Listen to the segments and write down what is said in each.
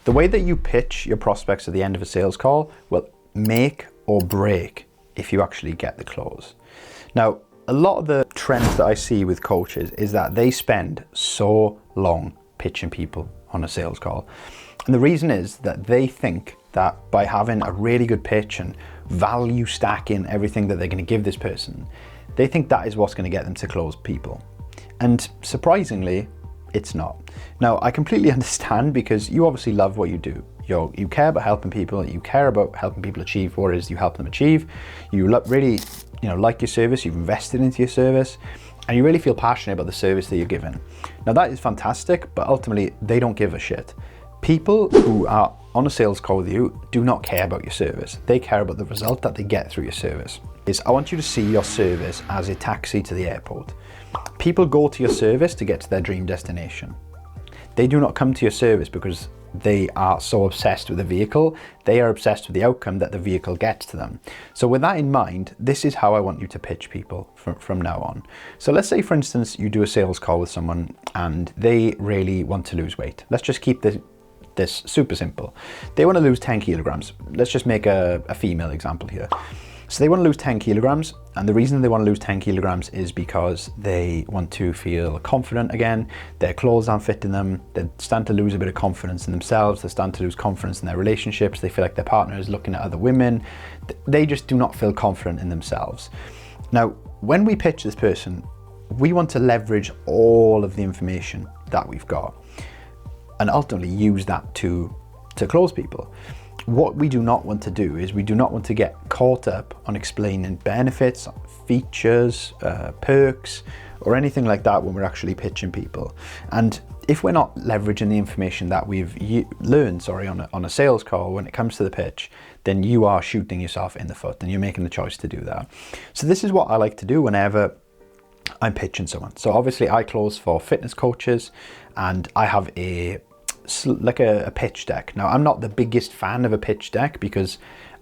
The way that you pitch your prospects at the end of a sales call will make or break if you actually get the close. Now, a lot of the trends that I see with coaches is that they spend so long pitching people on a sales call. And the reason is that they think that by having a really good pitch and value stacking everything that they're going to give this person, they think that is what's going to get them to close people. And surprisingly, it's not. Now, I completely understand, because you obviously love what you do. You care about helping people. You care about helping people achieve what it is you help them achieve. You really, like your service. You've invested into your service, and you really feel passionate about the service that you're giving. Now, that is fantastic, but ultimately, they don't give a shit. People who are on a sales call with you do not care about your service. They care about the result that they get through your service. I want you to see your service as a taxi to the airport. People go to your service to get to their dream destination. They do not come to your service because they are so obsessed with the vehicle. They are obsessed with the outcome that the vehicle gets to them. So with that in mind, this is how I want you to pitch people from now on. So let's say, for instance, you do a sales call with someone and they really want to lose weight. Let's just keep this super simple. They want to lose 10 kilograms. Let's just make a female example here. So they want to lose 10 kilograms, and the reason they want to lose 10 kilograms is because they want to feel confident again. Their clothes aren't fitting them. They're starting to lose a bit of confidence in themselves. They're starting to lose confidence in their relationships. They feel like their partner is looking at other women. They just do not feel confident in themselves. Now, when we pitch this person, we want to leverage all of the information that we've got and ultimately use that to close people. What we do not want to do is we do not want to get caught up on explaining benefits, features, perks, or anything like that when we're actually pitching people. And if we're not leveraging the information that we've learned, on a sales call when it comes to the pitch, then you are shooting yourself in the foot and you're making the choice to do that. So this is what I like to do whenever I'm pitching someone. So obviously I close for fitness coaches, and I have a pitch deck. Now, I'm not the biggest fan of a pitch deck because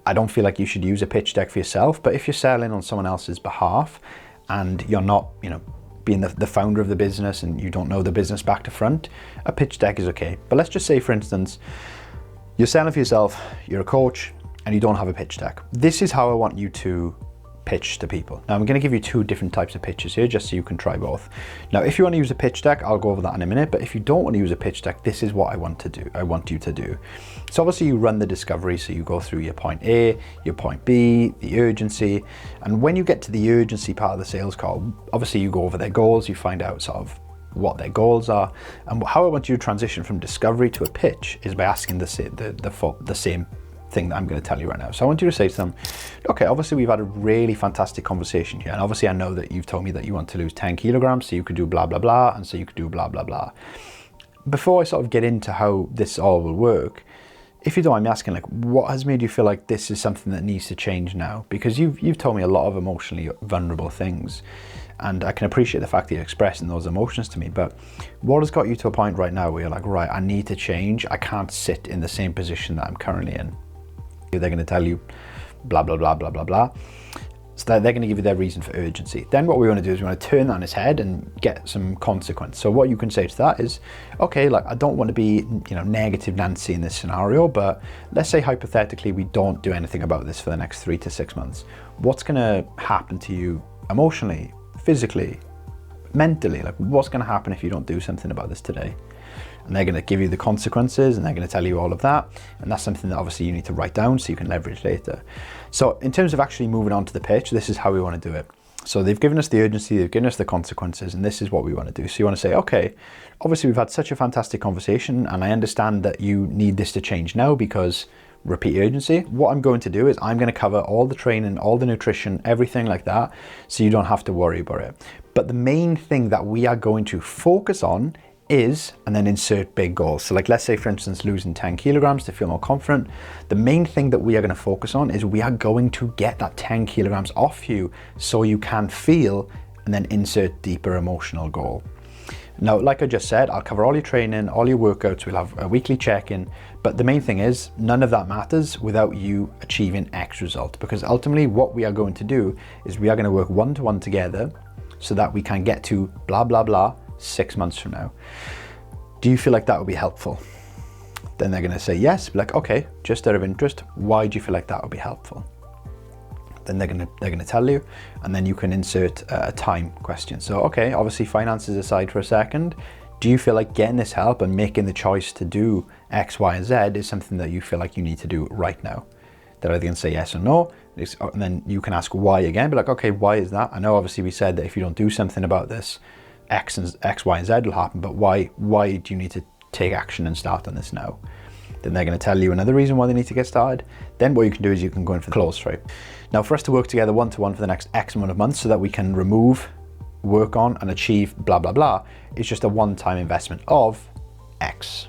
I don't feel like you should use a pitch deck for yourself, but if you're selling on someone else's behalf and you're not, being the founder of the business and you don't know the business back to front, a pitch deck is okay. But let's just say, for instance, you're selling for yourself, you're a coach, and you don't have a pitch deck. This is how I want you to pitch to people. Now, I'm going to give you two different types of pitches here just so you can try both. Now, if you want to use a pitch deck, I'll go over that in a minute, but if you don't want to use a pitch deck, this is what I want you to do. So obviously you run the discovery, so you go through your point A, your point B, the urgency, and when you get to the urgency part of the sales call, obviously you go over their goals, you find out sort of what their goals are, and how I want you to transition from discovery to a pitch is by asking the same thing that I'm going to tell you right now. So I want you to say to them, okay, obviously we've had a really fantastic conversation here, and obviously I know that you've told me that you want to lose 10 kilograms, so you could do blah, blah, blah, and so you could do blah, blah, blah. Before I sort of get into how this all will work, if you don't mind me asking, what has made you feel like this is something that needs to change now? Because you've told me a lot of emotionally vulnerable things, and I can appreciate the fact that you're expressing those emotions to me, but what has got you to a point right now where you're like, right, I need to change. I can't sit in the same position that I'm currently in. They're going to tell you blah, blah, blah, blah, blah, blah. So they're going to give you their reason for urgency. Then what we want to do is we want to turn that on its head and get some consequence. So what you can say to that is, okay, I don't want to be, negative Nancy in this scenario, but let's say hypothetically we don't do anything about this for the next 3 to 6 months. What's going to happen to you emotionally, physically, mentally? What's going to happen if you don't do something about this today? And they're going to give you the consequences, and they're going to tell you all of that. And that's something that obviously you need to write down so you can leverage later. So in terms of actually moving on to the pitch, this is how we want to do it. So they've given us the urgency, they've given us the consequences, and this is what we want to do. So you want to say, okay, obviously we've had such a fantastic conversation, and I understand that you need this to change now because repeat urgency. What I'm going to do is I'm going to cover all the training, all the nutrition, everything like that, so you don't have to worry about it. But the main thing that we are going to focus on is, and then insert big goals. So let's say, for instance, losing 10 kilograms to feel more confident. The main thing that we are going to focus on is we are going to get that 10 kilograms off you so you can feel, and then insert deeper emotional goal. Now, like I just said, I'll cover all your training, all your workouts, we'll have a weekly check-in, but the main thing is none of that matters without you achieving X result, because ultimately what we are going to do is we are going to work one-to-one together so that we can get to blah, blah, blah 6 months from now. Do you feel like that would be helpful? Then they're going to say yes, be like, okay, just out of interest, why do you feel like that would be helpful? Then they're going to tell you, and then you can insert a time question. So, okay, obviously finances aside for a second, do you feel like getting this help and making the choice to do X, Y, and Z is something that you feel like you need to do right now? They're either going to say yes or no, and then you can ask why again, be like, okay, why is that? I know obviously we said that if you don't do something about this, X, Y, and Z will happen, but why do you need to take action and start on this now? Then they're going to tell you another reason why they need to get started. Then what you can do is you can go in for the close rate. Now, for us to work together one-to-one for the next X amount of months so that we can remove, work on, and achieve blah, blah, blah, is just a one-time investment of X.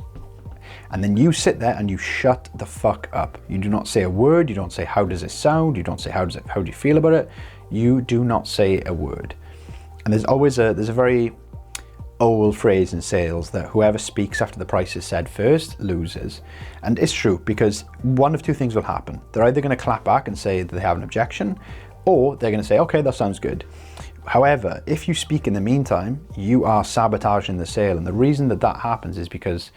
And then you sit there and you shut the fuck up. You do not say a word. You don't say, how does it sound? You don't say, how do you feel about it? You do not say a word. And there's a very old phrase in sales that whoever speaks after the price is said first loses. And it's true, because one of two things will happen. They're either going to clap back and say that they have an objection, or they're going to say, okay, that sounds good. However, if you speak in the meantime, you are sabotaging the sale. And the reason that happens is because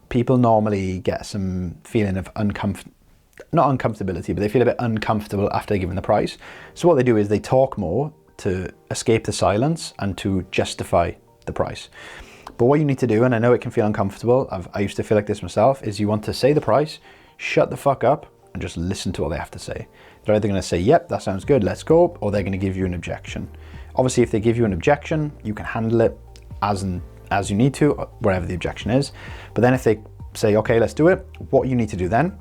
people normally get some feeling of not uncomfortability, but they feel a bit uncomfortable after giving the price. So what they do is they talk more to escape the silence and to justify the price. But what you need to do, and I know it can feel uncomfortable, I used to feel like this myself, is you want to say the price, shut the fuck up, and just listen to what they have to say. They're either going to say, yep, that sounds good, let's go, or they're going to give you an objection. Obviously, if they give you an objection, you can handle it as you need to, wherever the objection is. But then if they say, okay, let's do it, what you need to do then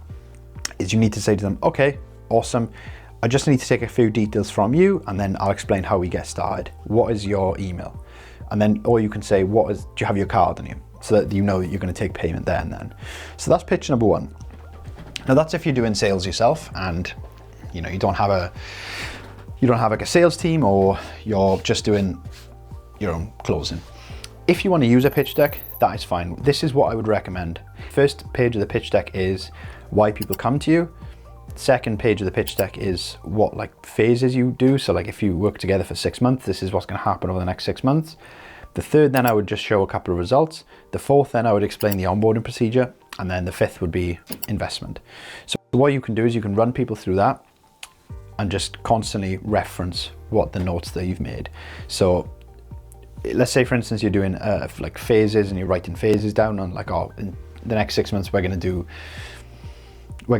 is you need to say to them, okay, awesome, I just need to take a few details from you, and then I'll explain how we get started. What is your email? And then, or you can say, do you have your card on you? So that you know that you're going to take payment there and then. So that's pitch number one. Now that's if you're doing sales yourself and you don't have like a sales team, or you're just doing your own closing. If you want to use a pitch deck, that is fine. This is what I would recommend. First page of the pitch deck is why people come to you. Second page of the pitch deck is what like phases you do. So like if you work together for 6 months, this is what's going to happen over the next 6 months. The third, then I would just show a couple of results. The fourth, then I would explain the onboarding procedure. And then the fifth would be investment. So what you can do is you can run people through that and just constantly reference what the notes that you've made. So let's say, for instance, you're doing like phases and you're writing phases down on like, oh, in the next 6 months, we're going to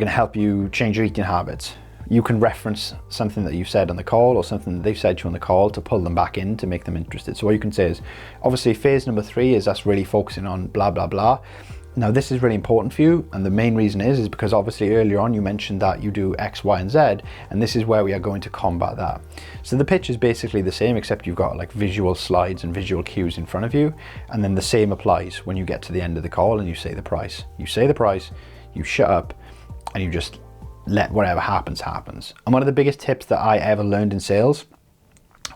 help you change your eating habits. You can reference something that you've said on the call or something that they've said to you on the call to pull them back in to make them interested. So what you can say is, obviously phase number 3 is us really focusing on blah, blah, blah. Now this is really important for you, and the main reason is because obviously earlier on you mentioned that you do X, Y, and Z, and this is where we are going to combat that. So the pitch is basically the same, except you've got like visual slides and visual cues in front of you, and then the same applies when you get to the end of the call and you say the price. You say the price, you shut up, and you just let whatever happens, happens. And one of the biggest tips that I ever learned in sales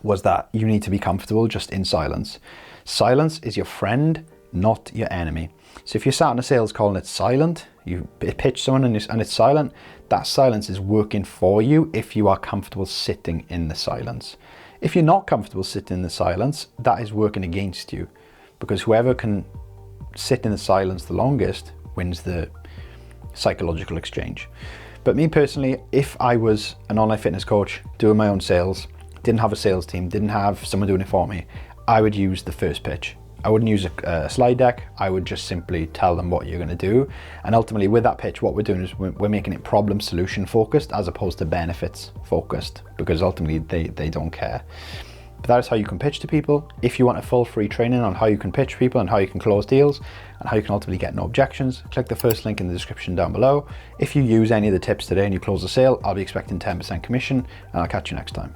was that you need to be comfortable just in silence. Silence is your friend, not your enemy. So if you're sat on a sales call and it's silent, you pitch someone and it's silent, that silence is working for you if you are comfortable sitting in the silence. If you're not comfortable sitting in the silence, that is working against you, because whoever can sit in the silence the longest wins the psychological exchange. But me personally, if I was an online fitness coach doing my own sales, didn't have a sales team, didn't have someone doing it for me, I would use the first pitch. I wouldn't use a slide deck. I would just simply tell them what you're going to do. And ultimately with that pitch, what we're doing is we're making it problem solution focused as opposed to benefits focused, because ultimately they don't care. But that is how you can pitch to people. If you want a full free training on how you can pitch people and how you can close deals and how you can ultimately get no objections, click the first link in the description down below. If you use any of the tips today and you close a sale, I'll be expecting 10% commission, and I'll catch you next time.